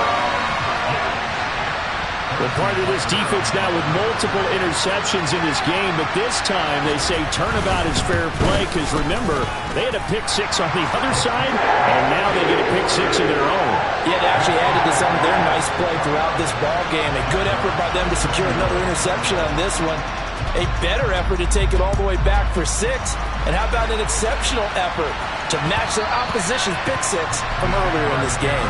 [SPEAKER 2] Well, part of this defense now with multiple interceptions in this game, but this time they say turnabout is fair play because, remember, they had a pick 6 on the other side, and now they get a pick 6 of their own.
[SPEAKER 3] Yeah, they actually added to some of their nice play throughout this ball game. A good effort by them to secure another interception on this one. A better effort to take it all the way back for 6. And how about an exceptional effort to match their opposition's pick 6 from earlier in this game?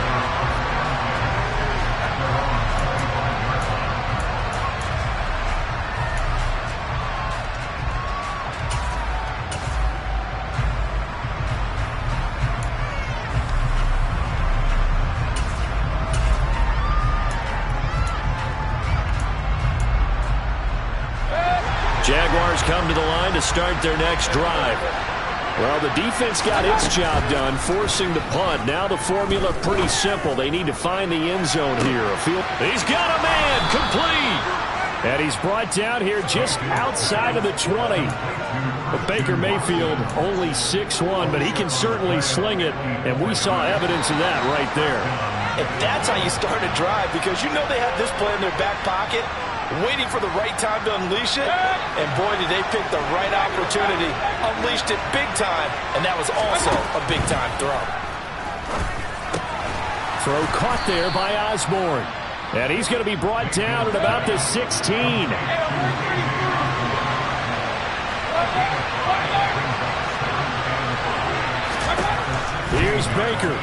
[SPEAKER 1] Jaguars come to the line to start their next drive.
[SPEAKER 2] Well, the defense got its job done, forcing the punt. Now the formula pretty simple. They need to find the end zone here.
[SPEAKER 1] He's got a man, complete.
[SPEAKER 2] And he's brought down here just outside of the 20. But Baker Mayfield only 6'1", but he can certainly sling it, and we saw evidence of that right there.
[SPEAKER 3] And that's how you start a drive, because you know they have this play in their back pocket, waiting for the right time to unleash it. And boy, did they pick the right opportunity. Unleashed it big time, and that was also a big-time throw.
[SPEAKER 2] Throw caught there by Osborne. And he's going to be brought down at about the 16. Here's Baker.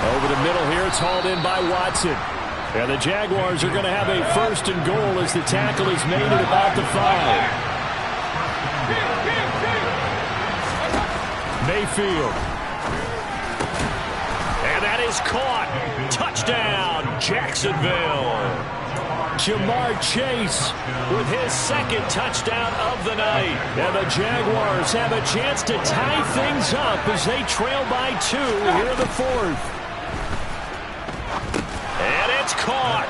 [SPEAKER 2] Over the middle here, it's hauled in by Watson. And the Jaguars are going to have a 1st and goal as the tackle is made at about the 5. Mayfield.
[SPEAKER 1] And that is caught. Touchdown, Jacksonville.
[SPEAKER 2] Jamar Chase with his 2nd touchdown of the night. And the Jaguars have a chance to tie things up as they trail by 2 here in the 4th.
[SPEAKER 1] And it's caught.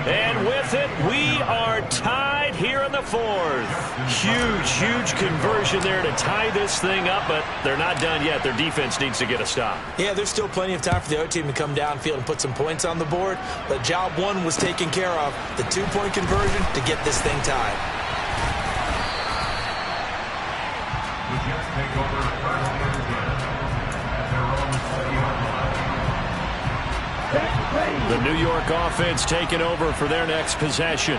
[SPEAKER 1] And with it, we are tied here in the 4th. Huge conversion there to tie this thing up, but they're not done yet. Their defense needs to get a stop.
[SPEAKER 3] Yeah, there's still plenty of time for the other team to come downfield and put some points on the board, but job 1 was taken care of. The 2-point conversion to get this thing tied.
[SPEAKER 2] The New York offense taking over for their next possession.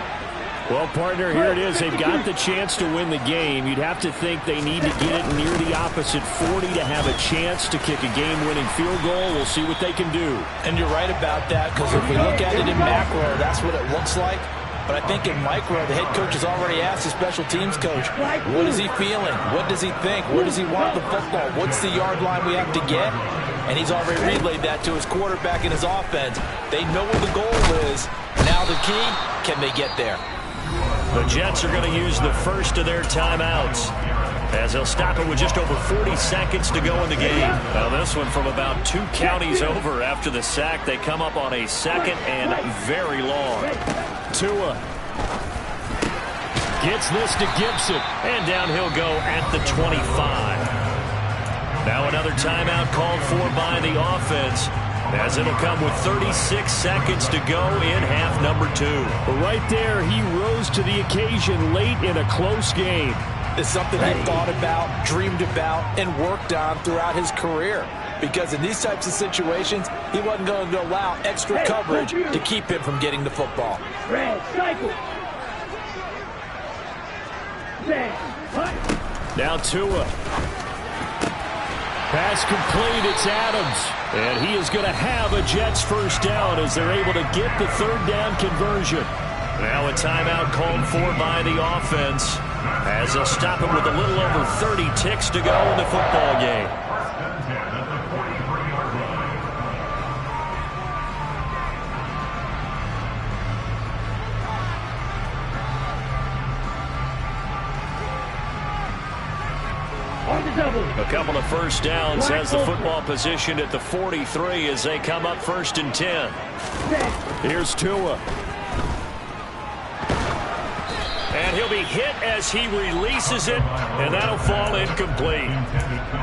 [SPEAKER 2] Well, partner, here it is. They've got the chance to win the game. You'd have to think they need to get it near the opposite 40 to have a chance to kick a game-winning field goal. We'll see what they can do.
[SPEAKER 3] And you're right about that, because if we look at it in macro, that's what it looks like. But I think in micro, the head coach has already asked the special teams coach, what is he feeling? What does he think? Where does he want the football? What's the yard line we have to get? And he's already relayed that to his quarterback and his offense. They know what the goal is. Now the key, can they get there?
[SPEAKER 1] The Jets are going to use the first of their timeouts, as they'll stop it with just over 40 seconds to go in the game. Now this one from about 2 counties over after the sack. They come up on a 2nd and very long.
[SPEAKER 2] Tua gets this to Gibson.
[SPEAKER 1] And down he'll go at the 25. Now another timeout called for by the offense, as it'll come with 36 seconds to go in half number 2.
[SPEAKER 2] Right there, he rose to the occasion late in a close game.
[SPEAKER 3] It's something he thought about, dreamed about, and worked on throughout his career. Because in these types of situations, he wasn't going to allow extra coverage to keep him from getting the football.
[SPEAKER 2] Now Tua. Pass complete, it's Adams. And he is going to have a Jets 1st down as they're able to get the 3rd down conversion.
[SPEAKER 1] Now a timeout called for by the offense, as they'll stop it with a little over 30 ticks to go in the football game. A couple of 1st downs has the football positioned at the 43 as they come up 1st and 10.
[SPEAKER 2] Here's Tua.
[SPEAKER 1] And he'll be hit as he releases it, and that'll fall incomplete.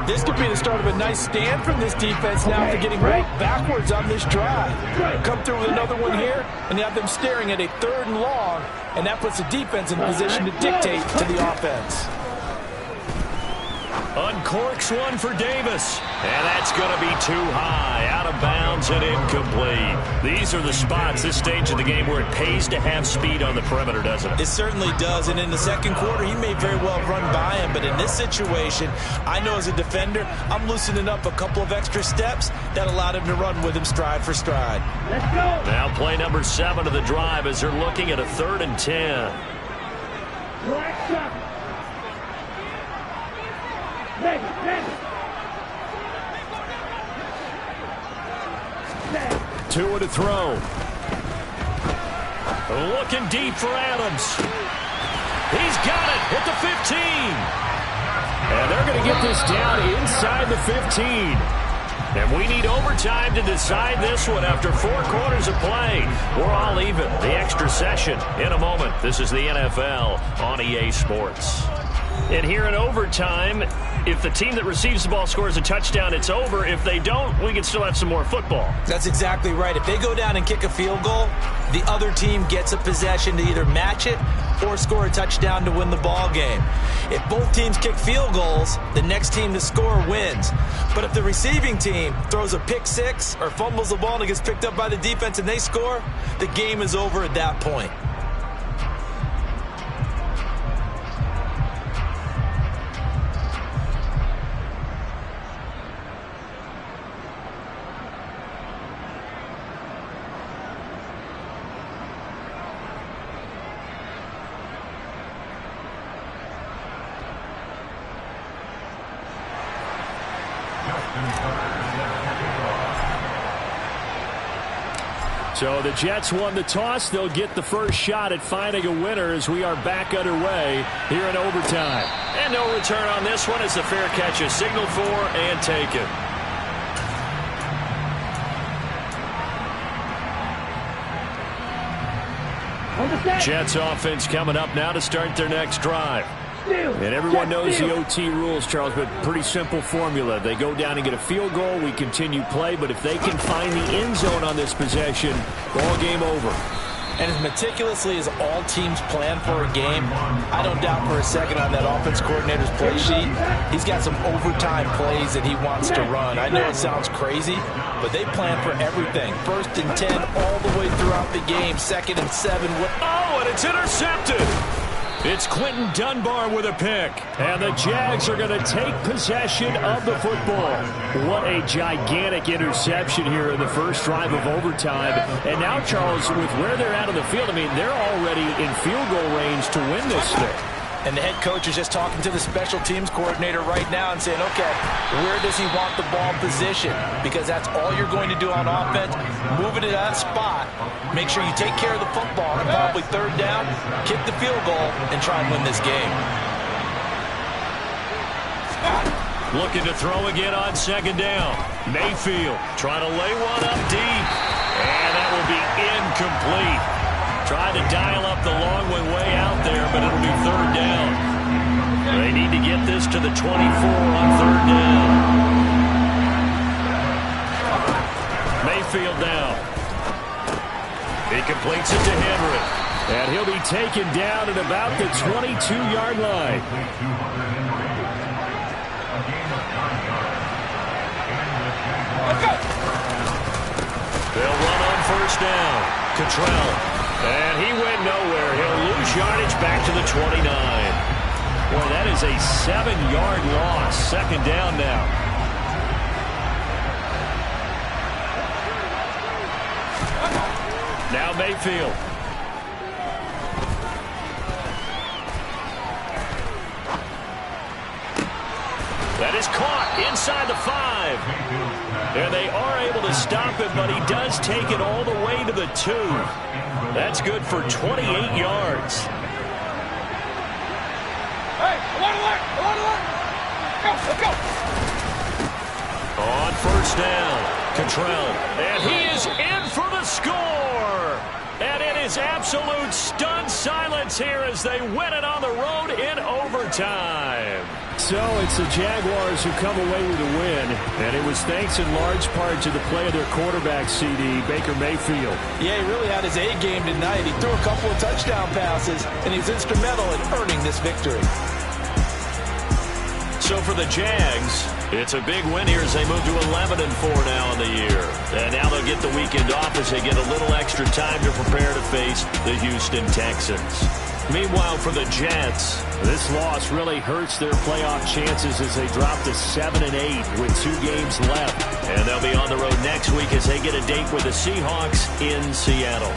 [SPEAKER 3] This could be the start of a nice stand from this defense now after getting right backwards on this drive. Come through with another one here, and you have them staring at a 3rd and long, and that puts the defense in a position to dictate to the offense.
[SPEAKER 1] Uncorks one for Davis. And that's going to be too high. Out of bounds and incomplete. These are the spots, this stage of the game, where it pays to have speed on the perimeter, doesn't it?
[SPEAKER 3] It certainly does. And in the 2nd quarter, he may very well run by him. But in this situation, I know as a defender, I'm loosening up a couple of extra steps that allowed him to run with him stride for stride.
[SPEAKER 5] Let's go.
[SPEAKER 1] Now play number 7 of the drive as they're looking at a 3rd and 10.
[SPEAKER 5] Black shot.
[SPEAKER 2] Tua to throw.
[SPEAKER 1] Looking deep for Adams. 15.
[SPEAKER 2] And they're going to get this down inside the 15. And we need overtime to decide this one after 4 quarters of play. We're all even. The extra session in a moment. This is the NFL on EA Sports. And here in overtime, if the team that receives the ball scores a touchdown, it's over. If they don't, we can still have some more football.
[SPEAKER 3] That's exactly right. If they go down and kick a field goal, the other team gets a possession to either match it or score a touchdown to win the ball game. If both teams kick field goals, the next team to score wins. But if the receiving team throws a pick six or fumbles the ball and it gets picked up by the defense and they score, the game is over at that point.
[SPEAKER 2] So the Jets won the toss. They'll get the first shot at finding a winner as we are back underway here in overtime.
[SPEAKER 1] And no return on this one as the fair catch is signaled for and taken. Jets offense coming up now to start their next drive.
[SPEAKER 2] And everyone knows the OT rules, Charles, but pretty simple formula. They go down and get a field goal, we continue play, but if they can find the end zone on this possession, ball game over.
[SPEAKER 3] And as meticulously as all teams plan for a game, I don't doubt for a second on that offense coordinator's play sheet, he's got some overtime plays that he wants to run. I know it sounds crazy, but they plan for everything. 1st and 10 all the way throughout the game, 2nd and 7.
[SPEAKER 1] Oh, and it's intercepted.
[SPEAKER 2] It's Clinton Dunbar with a pick. And the Jags are going to take possession of the football. What a gigantic interception here in the first drive of overtime. And now, Charles, with where they're at on the field, I mean, they're already in field goal range to win this thing.
[SPEAKER 3] And the head coach is just talking to the special teams coordinator right now and saying, okay, where does he want the ball positioned? Because that's all you're going to do on offense. Move it to that spot. Make sure you take care of the football and probably 3rd down, kick the field goal, and try and win this game.
[SPEAKER 1] Looking to throw again on 2nd down. Mayfield trying to lay one up deep. And that will be incomplete. Trying to dial up the long way out there, but it'll be 3rd down. They need to get this to the 24 on 3rd down. Mayfield now. He completes it to Henry.
[SPEAKER 2] And he'll be taken down at about the 22-yard line.
[SPEAKER 1] They'll run on 1st down. Cottrell. And he went nowhere. He'll lose yardage back to the 29. Boy, that is a 7-yard loss. 2nd down now. Now Mayfield. That is caught inside the 5. And they are able to stop him, but he does take it all the way to the 2. That's good for 28 yards.
[SPEAKER 5] Hey, I want to work. Let's go.
[SPEAKER 1] On 1st down, Cottrell. And he is in for the score. And it is absolute stunned silence here as they win it on the road in overtime.
[SPEAKER 2] So it's the Jaguars who come away with a win, and it was thanks in large part to the play of their quarterback, CD, Baker Mayfield.
[SPEAKER 3] Yeah, he really had his A game tonight. He threw a couple of touchdown passes, and he's instrumental in earning this victory.
[SPEAKER 1] So for the Jags, it's a big win here as they move to 11-4 now in the year. And now they'll get the weekend off as they get a little extra time to prepare to face the Houston Texans. Meanwhile, for the Jets,
[SPEAKER 2] this loss really hurts their playoff chances as they drop to 7-8 with 2 games left.
[SPEAKER 1] And they'll be on the road next week as they get a date with the Seahawks in Seattle.